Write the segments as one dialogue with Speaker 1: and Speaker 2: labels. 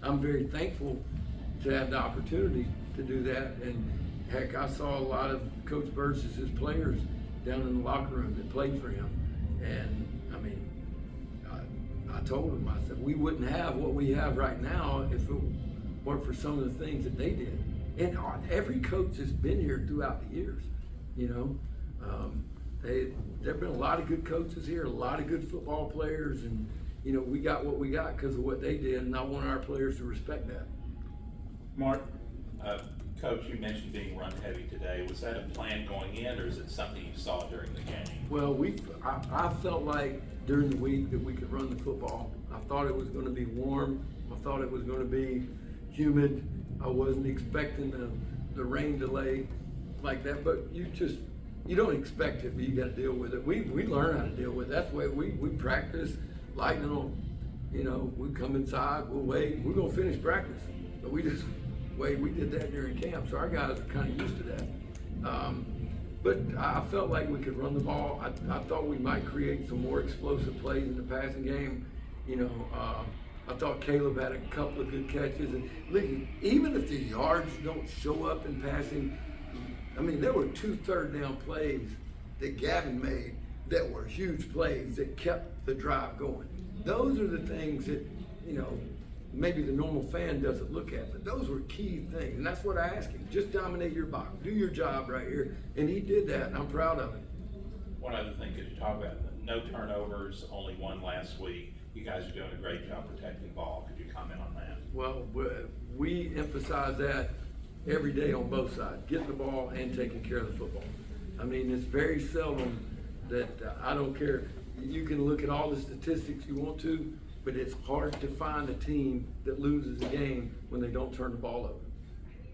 Speaker 1: I'm very thankful to have the opportunity to do that. And heck, I saw a lot of Coach Burgess's players down in the locker room that played for him. And I mean, I told them, I said, we wouldn't have what we have right now if it weren't for some of the things that they did. And every coach has been here throughout the years, you know. There have been a lot of good coaches here, a lot of good football players, and you know, we got what we got because of what they did, and I want our players to respect that.
Speaker 2: Mark?
Speaker 3: Coach, you mentioned being run heavy today. Was that a plan going in, or is it something you saw during the game?
Speaker 1: Well, I felt like during the week that we could run the football. I thought it was going to be warm. I thought it was going to be humid. I wasn't expecting the rain delay like that, but you don't expect it, but you got to deal with it. We learn how to deal with it. That's the way we practice. Lightning on, you know, we come inside, we'll wait. We're going to finish practice. But we just wait. We did that during camp, so our guys are kind of used to that. But I felt like we could run the ball. I thought we might create some more explosive plays in the passing game. You know, I thought Caleb had a couple of good catches. And look, even if the yards don't show up in passing, I mean, there were 2 third-down plays that Gavin made that were huge plays that kept the drive going. Those are the things that, you know, maybe the normal fan doesn't look at, but those were key things. And that's what I asked him. Just dominate your box. Do your job right here. And he did that, and I'm proud of him.
Speaker 3: One other thing, could you talk about no turnovers, only one last week. You guys are doing a great job protecting the ball. Could you comment on that?
Speaker 1: Well, we emphasize that every day on both sides, getting the ball and taking care of the football. I mean, it's very seldom that I don't care. You can look at all the statistics you want to, but it's hard to find a team that loses a game when they don't turn the ball over.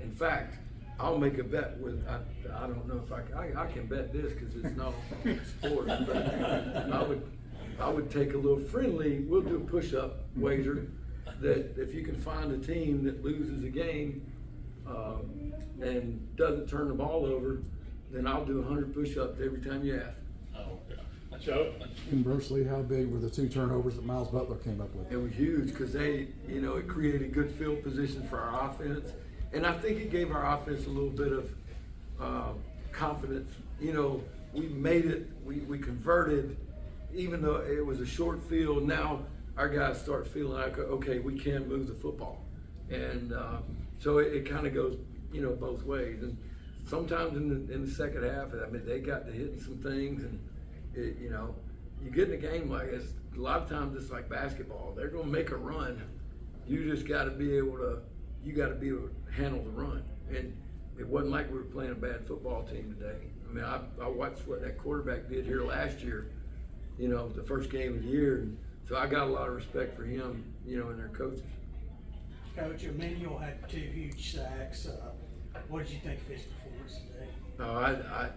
Speaker 1: In fact, I'll make a bet with, I don't know if I can bet this because it's not on sports, but I would take a little friendly, we'll do a push-up wager that if you can find a team that loses a game and doesn't turn the ball over, then I'll do 100 push-ups every time you ask.
Speaker 3: Oh, okay.
Speaker 2: Joe?
Speaker 4: Conversely, how big were the 2 turnovers that Miles Butler came up with?
Speaker 1: It was huge because they, you know, it created good field position for our offense. And I think it gave our offense a little bit of confidence. You know, we made it, we converted, even though it was a short field. Now our guys start feeling like, okay, we can move the football. And so it kind of goes, you know, both ways. And sometimes in the second half, I mean, they got to hitting some things, and it, you know, you get in a game like this, a lot of times it's like basketball. They're going to make a run. You just got to be able to, handle the run. And it wasn't like we were playing a bad football team today. I mean, I watched what that quarterback did here last year, you know, the first game of the year. And so I got a lot of respect for him, you know, and their coaches.
Speaker 5: Coach, Emmanuel had 2 huge sacks. What did you think of his performance today?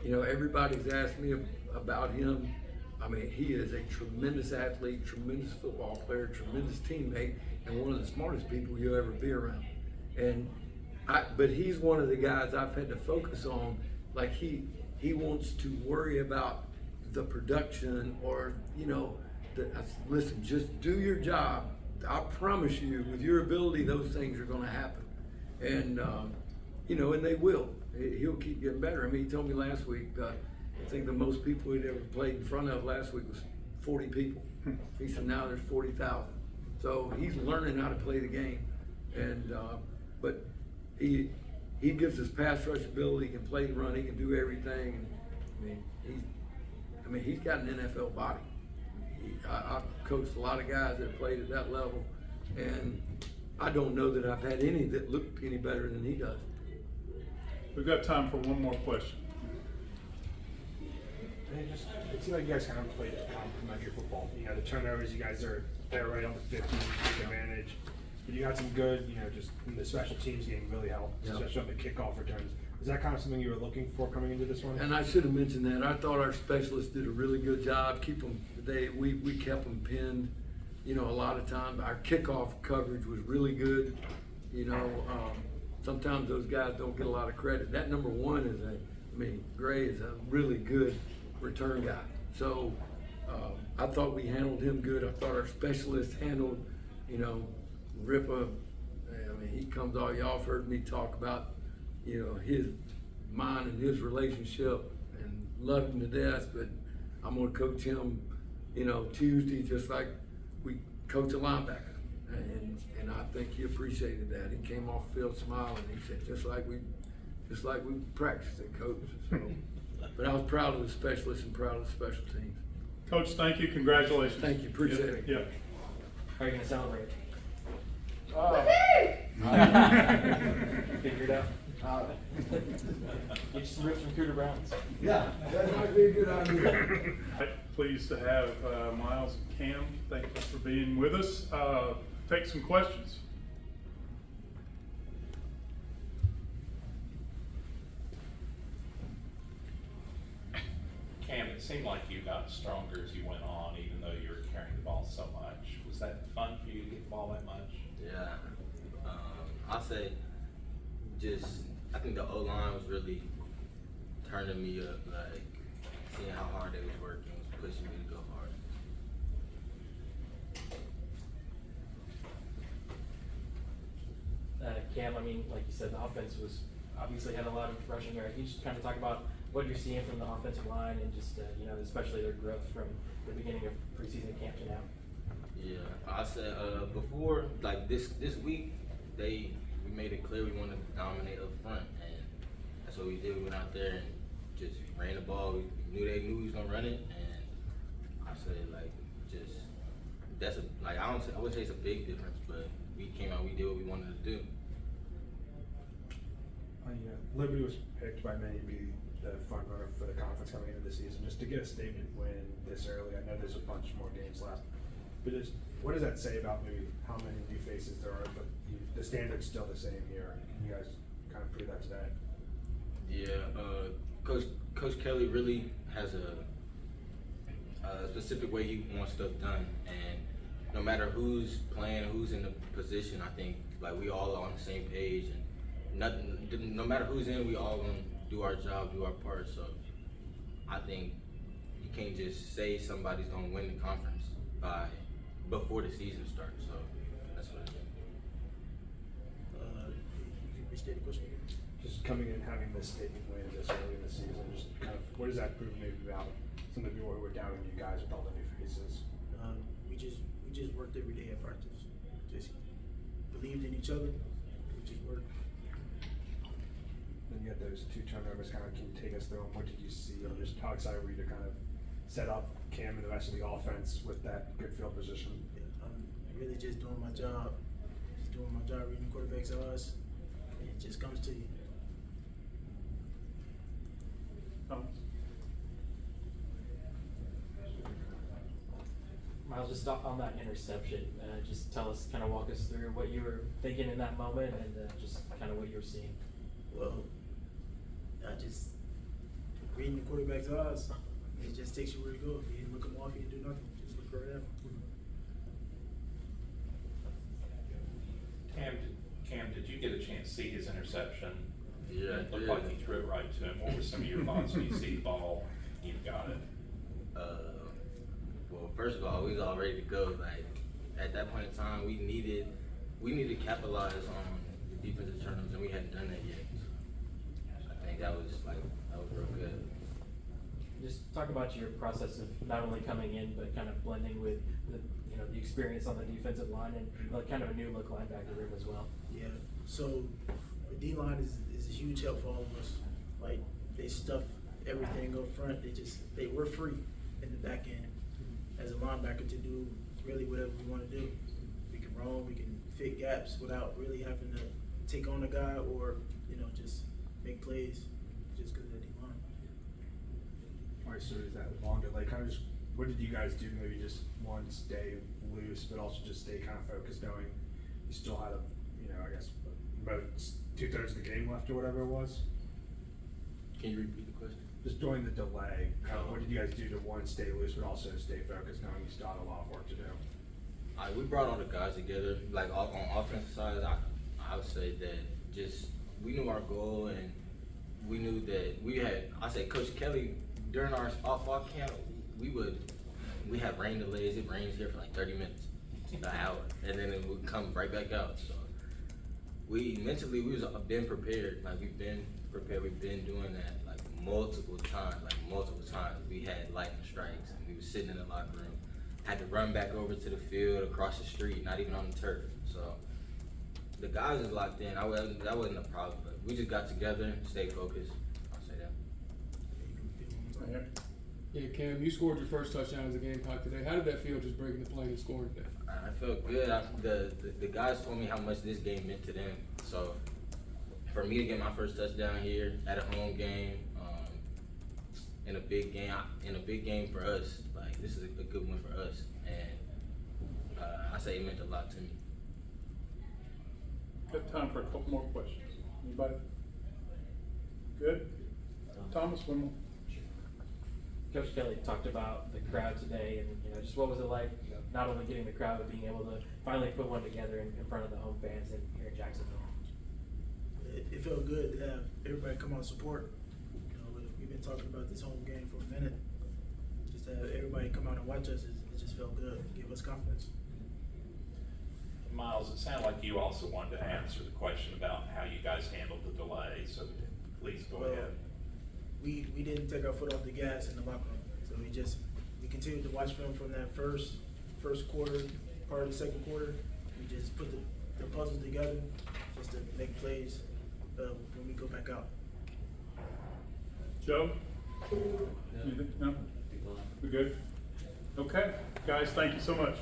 Speaker 1: You know, everybody's asked me about him. I mean, he is a tremendous athlete, tremendous football player, tremendous teammate, and one of the smartest people you'll ever be around. But he's one of the guys I've had to focus on. Like he wants to worry about the production, or you know, listen, just do your job. I promise you, with your ability, those things are going to happen, and you know, and they will. He'll keep getting better. I mean, he told me last week, I think the most people he'd ever played in front of last week was 40 people. He said now there's 40,000. So he's learning how to play the game. And but he gives us pass rush ability, he can play the run, he can do everything. And he's got an NFL body. I've coached a lot of guys that have played at that level, and I don't know that I've had any that look any better than he does.
Speaker 2: We've got time for one more question.
Speaker 6: It seems like you guys kind of played complementary football. You know, the turnovers, you guys are there right on the 50, take advantage. But you got some good, you know, just in the special teams game really helped, especially on the kickoff returns. Is that kind of something you were looking for coming into this one?
Speaker 1: And I should have mentioned that. I thought our specialists did a really good job. We kept them pinned, you know, a lot of times. Our kickoff coverage was really good. You know, sometimes those guys don't get a lot of credit. That number 1 is Gray is a really good return guy. So I thought we handled him good. I thought our specialists handled, you know, Ripper, I mean, he comes all, y'all have heard me talk about, you know, his mind and his relationship and love him to death, but I'm gonna coach him, you know, Tuesday, just like we coach a linebacker. And I think he appreciated that. He came off the field smiling. He said, just like we practiced it, coach. So, but I was proud of the specialists and proud of the special teams.
Speaker 2: Coach, thank you, congratulations.
Speaker 1: Thank you, appreciate it.
Speaker 2: Yeah.
Speaker 7: How are you gonna celebrate? Figure it out. Get you some rips from Cooter Browns.
Speaker 1: Yeah, that might be a good idea.
Speaker 2: Pleased to have Miles and Cam. Thank you for being with us. Take some questions.
Speaker 3: Cam, it seemed like you got stronger as you went on, even though you were carrying the ball so much. Was that fun for you to get the ball that much?
Speaker 8: Yeah, I'll say I think the O-line was really turning me up, like seeing how hard they was working, was pushing me to go hard.
Speaker 7: Cam, I mean, like you said, the offense was obviously had a lot of rushing yards. Can you just kind of talk about what you're seeing from the offensive line and just, you know, especially their growth from the beginning of preseason camp to now?
Speaker 8: Yeah, I said before, like this week, we made it clear we wanted to dominate up front, and that's what we did. We went out there and just ran the ball. We knew they knew we was gonna run it, and I said I would say it's a big difference, but we came out, we did what we wanted to do.
Speaker 6: Liberty was picked by many to be the front runner for the conference coming into the season. Just to get a statement win this early, I know there's a bunch more games left, but just what does that say about maybe how many new faces there are? But the standard's still the same here. You guys kind of proved that today.
Speaker 8: Yeah, Coach Kelly really has a specific way he wants stuff done, and no matter who's playing, who's in the position, I think like we all are on the same page, and no matter who's in, we all gonna do our job, do our part. So I think you can't just say somebody's gonna win the conference before the season starts. So that's what it is.
Speaker 5: You restate the question again?
Speaker 6: Just coming in having this statement win this early in the season, just kind of what does that prove maybe about some of the people who were doubting you guys with all the new faces?
Speaker 5: We just worked every day at practice. Just believed in each other. We just worked.
Speaker 6: Then you had those 2 turnovers. Kind of, can you take us through them? What did you see? And just how excited were you to kind of set up Cam and the rest of the offense with that good field position?
Speaker 5: I'm really just doing my job. Just doing my job, reading the quarterback's eyes, and it just comes to you.
Speaker 7: Miles, just on that interception, just tell us, kind of walk us through what you were thinking in that moment and just kind of what you were seeing.
Speaker 5: Well, I just reading the quarterback's eyes. It just takes you where to go. If you didn't look him off, you didn't do nothing. Just look right at him.
Speaker 3: Cam, did you get a chance to see his interception?
Speaker 8: Yeah,
Speaker 3: It looked like he threw it right to him. What were some of your thoughts when you see the ball, you've got it?
Speaker 8: Well, first of all, we was all ready to go. Like at that point in time, we needed to capitalize on the defensive turnovers, and we hadn't done that yet. I think that was real good.
Speaker 7: Just talk about your process of not only coming in, but kind of blending with the experience on the defensive line and like kind of a new look linebacker room as well.
Speaker 5: Yeah. So the D line is a huge help for all of us. Like they stuff everything up front. They were free in the back end as a linebacker to do really whatever we want to do. We can roam, we can fit gaps without really having to take on a guy or just make plays just because of the D line.
Speaker 6: All right, so is that long delay? Kind of just what did you guys do? Maybe just one, stay loose, but also just stay kind of focused, knowing you still had I guess about 2/3 of the game left or whatever it was.
Speaker 8: Can you repeat the question?
Speaker 6: Just during the delay, what did you guys do to one, stay loose, but also stay focused, knowing you still had a lot of work to do?
Speaker 8: We brought all the guys together. Like on offensive side, I would say that just we knew our goal, and we knew that we had. I say Coach Kelly during our off camp, we had rain delays. It rains here for like 30 minutes, an hour, and then it would come right back out. So we mentally was been prepared. Like we've been prepared. We've been doing that like multiple times. We had lightning strikes, and we was sitting in the locker room. Had to run back over to the field across the street, not even on the turf. So the guys is locked in. That wasn't a problem. But we just got together, stayed focused. I'll say that.
Speaker 9: Yeah, Cam, you scored your first touchdown as a Gamecock today. How did that feel, just breaking the plane and scoring today?
Speaker 8: I felt good. The guys told me how much this game meant to them. So for me to get my first touchdown here at a home game, in a big game for us, like this is a good one for us, and I say it meant a lot to me.
Speaker 2: Got time for a couple more questions. Anybody? Good? Thomas, one more.
Speaker 7: Coach Kelly talked about the crowd today, and just what was it like, not only getting the crowd, but being able to finally put one together in front of the home fans here in Jacksonville.
Speaker 5: It felt good to have everybody come out and support. We've been talking about this home game for a minute. Just to have everybody come out and watch us, it just felt good. It gave us confidence.
Speaker 3: Miles, it sounded like you also wanted to answer the question about how you guys handled the delay, so please go ahead.
Speaker 5: We didn't take our foot off the gas in the locker room. So we continued to watch film from that first quarter, part of the second quarter. We just put the puzzle together just to make plays when we go back out.
Speaker 2: Joe? Anything? No? We good? Okay, guys, thank you so much.